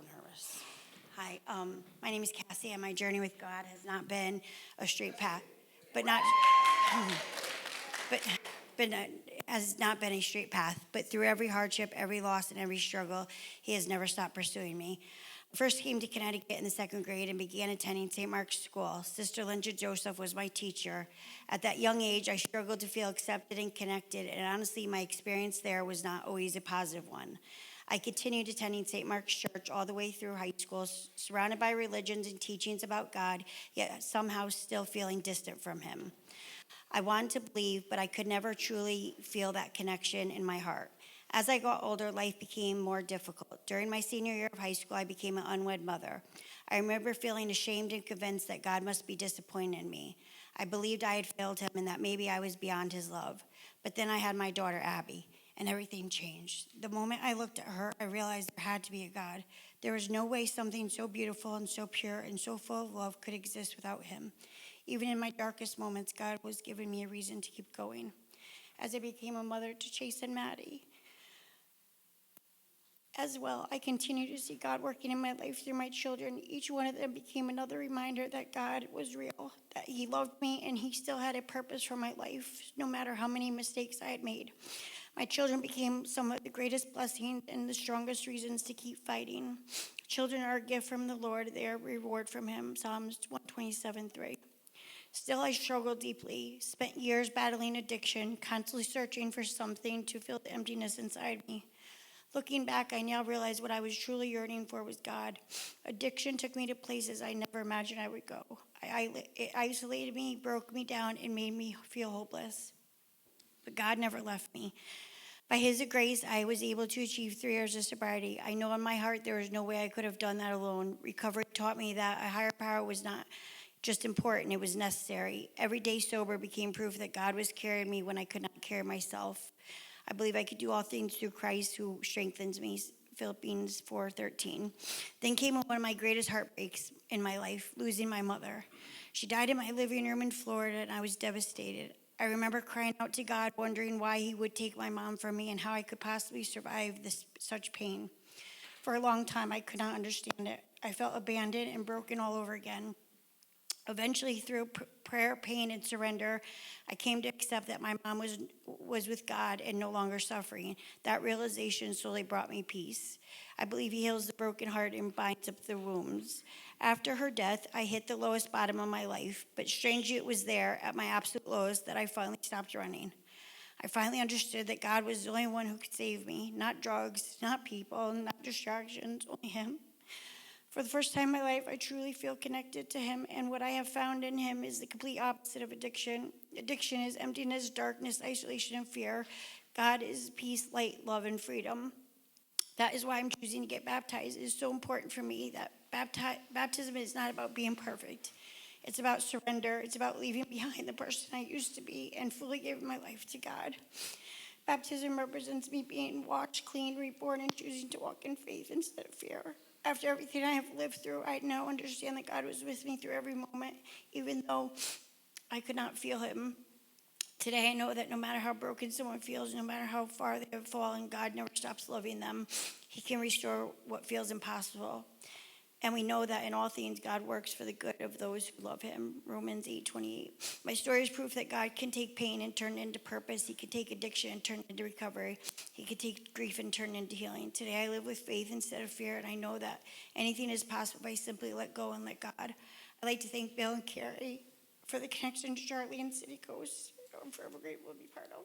nervous. Hi, my name is Cassie, and my journey with God has not been a straight path, but not, but, has not been a straight path. But through every hardship, every loss, and every struggle, He has never stopped pursuing me. I first came to Connecticut in the second grade and began attending St. Mark's School. Sister Linda Joseph was my teacher. At that young age, I struggled to feel accepted and connected, and honestly, my experience there was not always a positive one. I continued attending St. Mark's Church all the way through high school, surrounded by religions and teachings about God, yet somehow still feeling distant from Him. I wanted to believe, but I could never truly feel that connection in my heart. As I got older, life became more difficult. During my senior year of high school, I became an unwed mother. I remember feeling ashamed and convinced that God must be disappointed in me. I believed I had failed Him and that maybe I was beyond His love. But then I had my daughter, Abby, and everything changed. The moment I looked at her, I realized there had to be a God. There was no way something so beautiful and so pure and so full of love could exist without Him. Even in my darkest moments, God was giving me a reason to keep going. As I became a mother to Chase and Maddie, as well, I continue to see God working in my life through my children. Each one of them became another reminder that God was real, that He loved me, and He still had a purpose for my life, no matter how many mistakes I had made. My children became some of the greatest blessings and the strongest reasons to keep fighting. Children are a gift from the Lord. They are a reward from Him, Psalms 127:3. Still, I struggled deeply, spent years battling addiction, constantly searching for something to fill the emptiness inside me. Looking back, I now realize what I was truly yearning for was God. Addiction took me to places I never imagined I would go. It isolated me, broke me down, and made me feel hopeless. But God never left me. By His grace, I was able to achieve 3 years of sobriety. I know in my heart there was no way I could have done that alone. Recovery taught me that a higher power was not just important, it was necessary. Every day sober became proof that God was carrying me when I could not carry myself. I believe I could do all things through Christ who strengthens me, Philippians 4:13. Then came one of my greatest heartbreaks in my life, losing my mother. She died in my living room in Florida, and I was devastated. I remember crying out to God, wondering why He would take my mom from me and how I could possibly survive such pain. For a long time, I could not understand it. I felt abandoned and broken all over again. Eventually, through prayer, pain, and surrender, I came to accept that my mom was with God and no longer suffering. That realization slowly brought me peace. I believe He heals the broken heart and binds up the wounds. After her death, I hit the lowest bottom of my life, but strangely, it was there at my absolute lowest that I finally stopped running. I finally understood that God was the only one who could save me, not drugs, not people, not distractions, only Him. For the first time in my life, I truly feel connected to Him, and what I have found in Him is the complete opposite of addiction. Addiction is emptiness, darkness, isolation, and fear. God is peace, light, love, and freedom. That is why I'm choosing to get baptized. It is so important for me that baptism is not about being perfect. It's about surrender. It's about leaving behind the person I used to be and fully giving my life to God. Baptism represents me being washed, clean, reborn, and choosing to walk in faith instead of fear. After everything I have lived through, I now understand that God was with me through every moment, even though I could not feel Him. Today, I know that no matter how broken someone feels, no matter how far they have fallen, God never stops loving them. He can restore what feels impossible. And we know that in all things, God works for the good of those who love Him. Romans 8:28. My story is proof that God can take pain and turn it into purpose. He can take addiction and turn it into recovery. He can take grief and turn it into healing. Today, I live with faith instead of fear, and I know that anything is possible if I simply let go and let God. I'd like to thank Bill and Carrie for the connection to Charlie and City Coast. I'm forever grateful to be part of.